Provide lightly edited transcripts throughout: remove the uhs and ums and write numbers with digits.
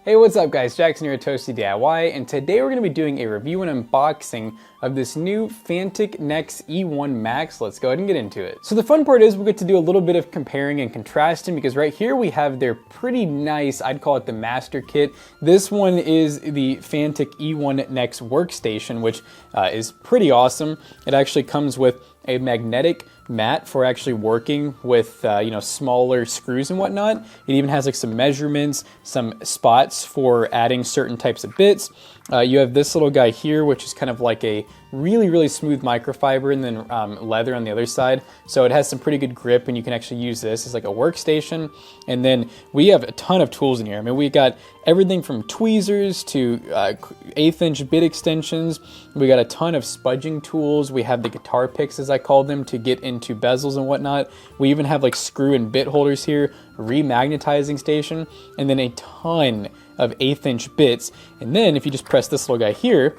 Hey, what's up guys? Jackson here at Toasty DIY, and today we're going to be doing a review and unboxing of this new Fanttik Nex E1 Max. Let's go ahead and get into it. So the fun part is we'll get to do a little bit of comparing and contrasting, because right here we have their pretty nice, I'd call it the master kit. This one is the Fanttik E1 Nex workstation, which is pretty awesome. It actually comes with a magnetic mat for actually working with smaller screws and whatnot. It even has like some measurements, some spots for adding certain types of bits. You have this little guy here, which is kind of like a really smooth microfiber, and then leather on the other side. So it has some pretty good grip, and you can actually use this as like a workstation. And then we have a ton of tools in here. I mean, we got everything from tweezers to 1/8 inch bit extensions. We got a ton of spudging tools. We have the guitar picks, as I call them, to get into bezels and whatnot. We even have like screw and bit holders here, remagnetizing station, and then a ton of 1/8 inch bits. And then if you just press this little guy here,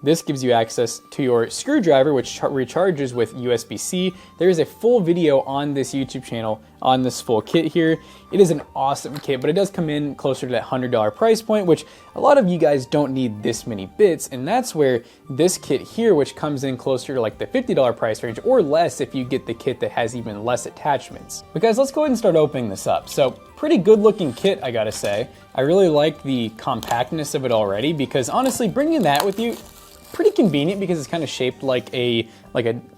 this gives you access to your screwdriver, which recharges with USB-C. There is a full video on this YouTube channel on this full kit here. It is an awesome kit, but it does come in closer to that $100 price point, which a lot of you guys don't need this many bits, and that's where this kit here, which comes in closer to like the $50 price range or less if you get the kit that has even less attachments. But guys, let's go ahead and start opening this up. So pretty good looking kit, I gotta say. I really like the compactness of it already, because honestly, bringing that with you, pretty convenient, because it's kind of shaped like a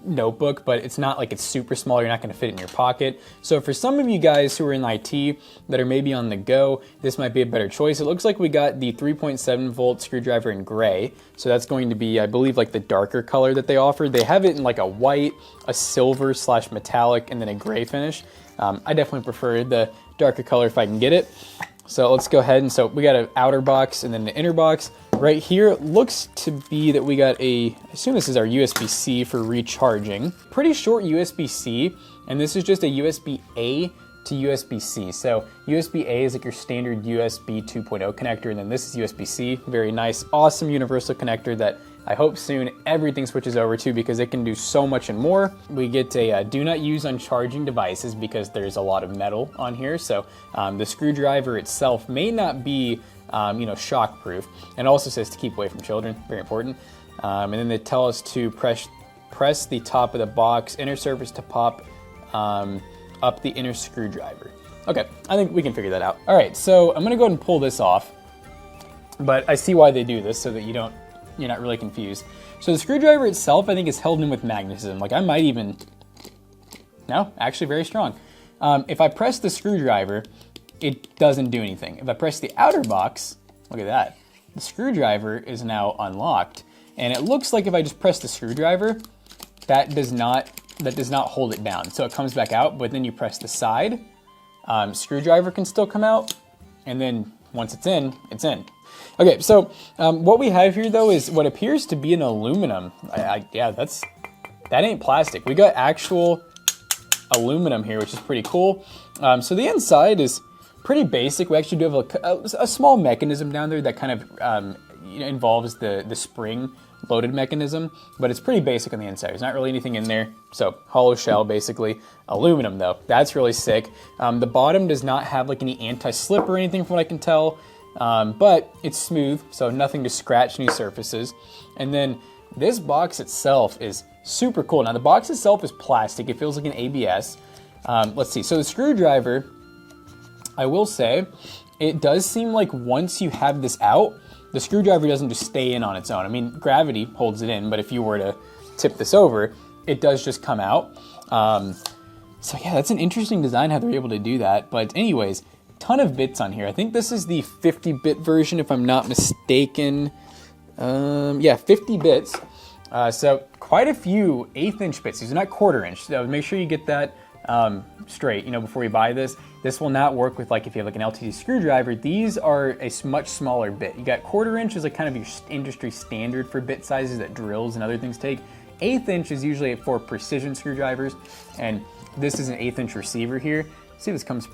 notebook, but it's not like it's super small. You're not going to fit it in your pocket. So for some of you guys who are in IT that are maybe on the go, this might be a better choice. It looks like we got the 3.7 volt screwdriver in gray. So that's going to be, I believe, like the darker color that they offer. They have it in like a white, a silver / metallic, and then a gray finish. I definitely prefer the darker color if I can get it. So let's go ahead, and so we got an outer box and then the inner box. Right here looks to be that we got I assume this is our USB-C for recharging. Pretty short USB-C, and this is just a USB-A to USB-C. So USB-A is like your standard USB 2.0 connector, and then this is USB-C. Very nice, awesome universal connector that I hope soon everything switches over to, because it can do so much and more. We get a do not use on charging devices, because there's a lot of metal on here. So the screwdriver itself may not be shock proof, and also says to keep away from children, very important. And then they tell us to press the top of the box inner surface to pop up the inner screwdriver. Okay, I think we can figure that out. All right, so I'm gonna go ahead and pull this off, but I see why they do this, so that you're not really confused. So the screwdriver itself, I think, is held in with magnetism. Like I might even, no, actually very strong. If I press the screwdriver, it doesn't do anything. If I press the outer box, look at that. The screwdriver is now unlocked. And it looks like if I just press the screwdriver, that does not hold it down. So it comes back out, but then you press the side, screwdriver can still come out, and then once it's in, it's in. Okay, so what we have here though is what appears to be an aluminum. Yeah, that ain't plastic. We got actual aluminum here, which is pretty cool. So the inside is pretty basic. We actually do have a small mechanism down there that kind of involves the spring loaded mechanism, but it's pretty basic on the inside. There's not really anything in there. So hollow shell, basically. Aluminum though, that's really sick. The bottom does not have like any anti-slip or anything from what I can tell, but it's smooth, so nothing to scratch any surfaces. And then this box itself is super cool. Now the box itself is plastic. It feels like an ABS. Let's see, so the screwdriver, I will say, it does seem like once you have this out, the screwdriver doesn't just stay in on its own. I mean, gravity holds it in, but if you were to tip this over, it does just come out. So yeah, that's an interesting design how they're able to do that. But anyways, ton of bits on here. I think this is the 50-bit version, if I'm not mistaken. Yeah, 50 bits. So quite a few 1/8 inch bits. These are not 1/4 inch. So make sure you get that straight, before you buy this. This will not work with like if you have like an LTD screwdriver. These are a much smaller bit. You got 1/4 inch is like kind of your industry standard for bit sizes that drills and other things take. 1/8 inch is usually for precision screwdrivers, and this is an 1/8 inch receiver here. See, this comes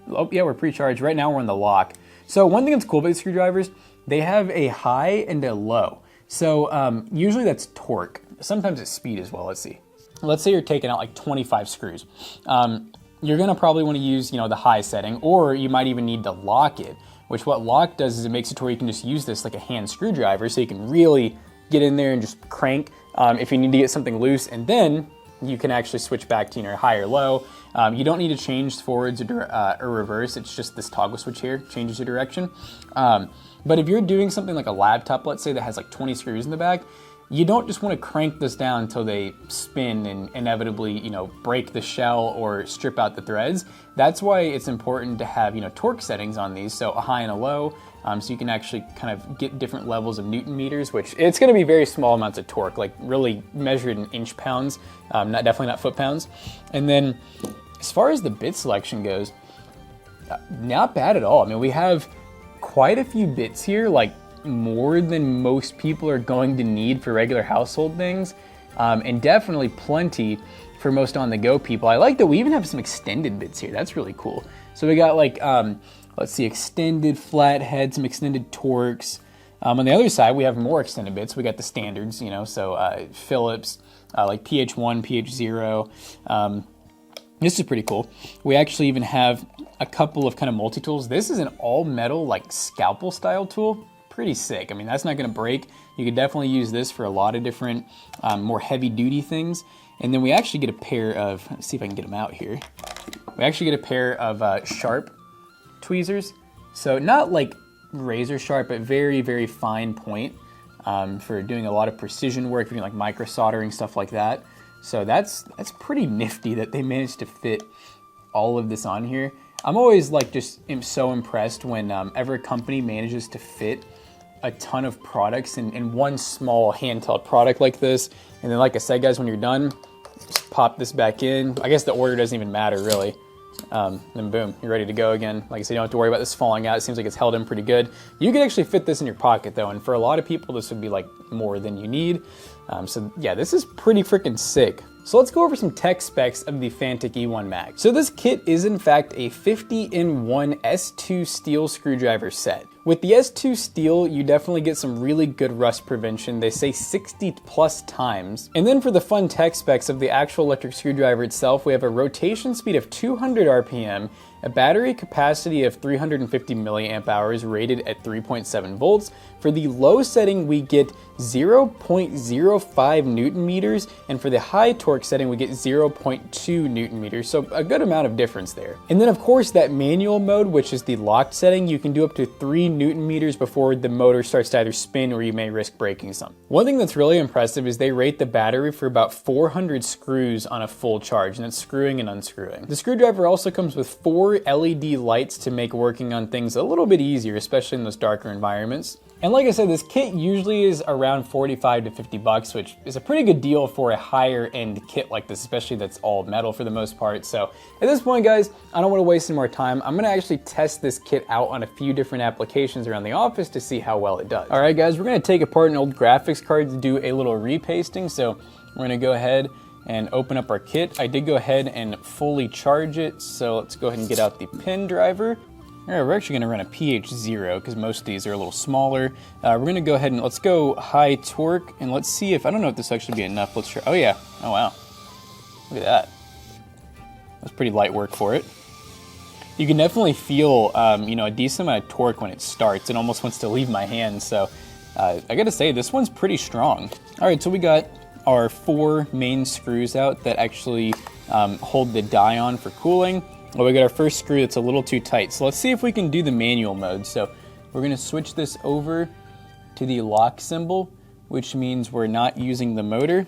oh yeah, we're pre-charged. Right now we're in the lock. So one thing that's cool about these screwdrivers, they have a high and a low. So usually that's torque. Sometimes it's speed as well. Let's see. Let's say you're taking out like 25 screws. you're gonna probably wanna use, you know, the high setting, or you might even need to lock it, which what lock does is it makes it to where you can just use this like a hand screwdriver, so you can really get in there and just crank if you need to get something loose, and then you can actually switch back to, you know, high or low. You don't need to change forwards or reverse. It's just this toggle switch here changes your direction. But if you're doing something like a laptop, let's say, that has like 20 screws in the back, you don't just want to crank this down until they spin and inevitably, you know, break the shell or strip out the threads. That's why it's important to have, you know, torque settings on these, so a high and a low, so you can actually kind of get different levels of Newton meters, which it's going to be very small amounts of torque, like really measured in inch pounds, definitely not foot pounds. And then as far as the bit selection goes, not bad at all. I mean, we have quite a few bits here, like more than most people are going to need for regular household things, and definitely plenty for most on-the-go people. I like that we even have some extended bits here. That's really cool. So we got like, let's see, extended flathead, some extended torques. On the other side, we have more extended bits. We got the standards, you know, so Phillips, like PH1, PH0. This is pretty cool. We actually even have a couple of kind of multi-tools. This is an all-metal, like scalpel style tool. Pretty sick. I mean, that's not gonna break. You could definitely use this for a lot of different more heavy-duty things. And then we actually get a pair of, let's see if I can get them out here. We actually get a pair of sharp tweezers. So not like razor sharp, but very, very fine point for doing a lot of precision work, doing like micro soldering, stuff like that. So that's pretty nifty that they managed to fit all of this on here. I'm always like just am so impressed when ever a company manages to fit a ton of products in one small handheld product like this. And then, like I said, guys, when you're done, just pop this back in. I guess the order doesn't even matter, really. Then boom, you're ready to go again. Like I said, you don't have to worry about this falling out. It seems like it's held in pretty good. You could actually fit this in your pocket though, and for a lot of people, this would be like more than you need. So yeah, this is pretty freaking sick. So let's go over some tech specs of the Fanttik E1 Max. So this kit is in fact a 50-in-1 S2 steel screwdriver set. With the S2 steel, you definitely get some really good rust prevention. They say 60 plus times. And then for the fun tech specs of the actual electric screwdriver itself, we have a rotation speed of 200 RPM, a battery capacity of 350 milliamp hours rated at 3.7 volts. For the low setting, we get 0.05 Newton meters, and for the high torque setting, we get 0.2 Newton meters, so a good amount of difference there. And then of course that manual mode, which is the locked setting, you can do up to 3 Newton meters before the motor starts to either spin or you may risk breaking some. One thing that's really impressive is they rate the battery for about 400 screws on a full charge, and that's screwing and unscrewing. The screwdriver also comes with 4 LED lights to make working on things a little bit easier, especially in those darker environments. And like I said, this kit usually is around 45 to 50 bucks, which is a pretty good deal for a higher end kit like this, especially that's all metal for the most part. So at this point, guys, I don't want to waste any more time. I'm gonna actually test this kit out on a few different applications around the office to see how well it does. All right, guys, we're gonna take apart an old graphics card to do a little repasting. So we're gonna go ahead and open up our kit. I did go ahead and fully charge it. So let's go ahead and get out the pin driver. All right, we're actually gonna run a PH0 because most of these are a little smaller. We're gonna go ahead and let's go high torque, and let's see if, I don't know if this will actually be enough. Let's try, oh yeah, oh wow. Look at that. That's pretty light work for it. You can definitely feel, you know, a decent amount of torque when it starts. It almost wants to leave my hand, so I gotta say, this one's pretty strong. All right, so we got our 4 main screws out that actually hold the die on for cooling. Well, we got our first screw that's a little too tight. So let's see if we can do the manual mode. So we're gonna switch this over to the lock symbol, which means we're not using the motor.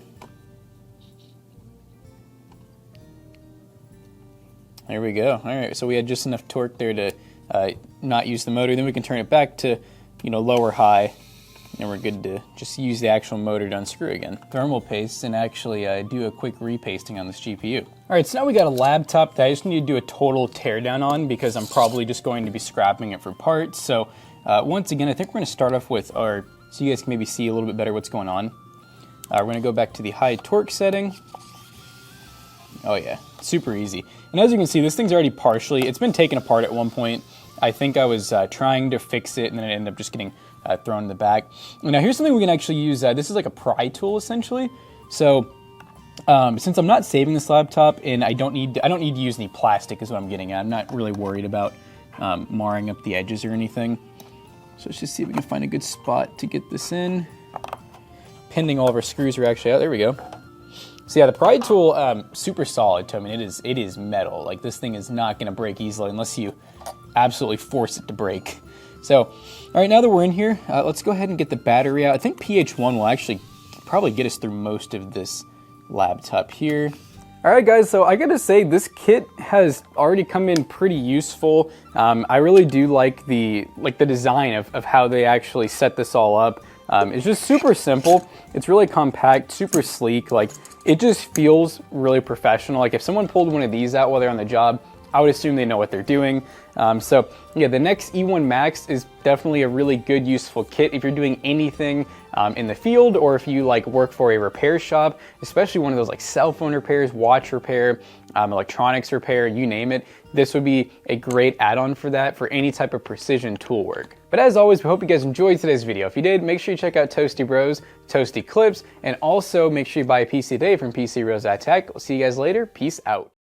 There we go. All right, so we had just enough torque there to not use the motor. Then we can turn it back to, you know, lower high, and we're good to just use the actual motor to unscrew again. Thermal paste and actually do a quick repasting on this GPU. All right, so now we got a laptop that I just need to do a total teardown on because I'm probably just going to be scrapping it for parts. So once again, I think we're gonna start off with our, so you guys can maybe see a little bit better what's going on. We're gonna go back to the high torque setting. Oh yeah, super easy. And as you can see, this thing's already partially, it's been taken apart at one point. I think I was trying to fix it and then it ended up just getting thrown in the back. And now here's something we can actually use. This is like a pry tool essentially. So Since I'm not saving this laptop and I don't need to use any plastic is what I'm getting at. I'm not really worried about marring up the edges or anything. So let's just see if we can find a good spot to get this in. Pending all of our screws are actually out. There we go. So yeah, the pry tool, super solid, Tome. I mean, it is metal. Like, this thing is not gonna break easily unless you absolutely force it to break. So, all right, now that we're in here, let's go ahead and get the battery out. I think PH1 will actually probably get us through most of this laptop here. All right, guys, so I gotta say this kit has already come in pretty useful. I really do like the design of how they actually set this all up. It's just super simple. It's really compact, super sleek. Like, it just feels really professional. Like, if someone pulled one of these out while they're on the job, I would assume they know what they're doing. So yeah, the Nex E1 Max is definitely a really good, useful kit if you're doing anything in the field, or if you like work for a repair shop, especially one of those like cell phone repairs, watch repair, electronics repair, you name it. This would be a great add-on for that, for any type of precision tool work. But as always, we hope you guys enjoyed today's video. If you did, make sure you check out Toasty Bros, Toasty Clips, and also make sure you buy a PC today from PC Rose Tech. We'll see you guys later. Peace out.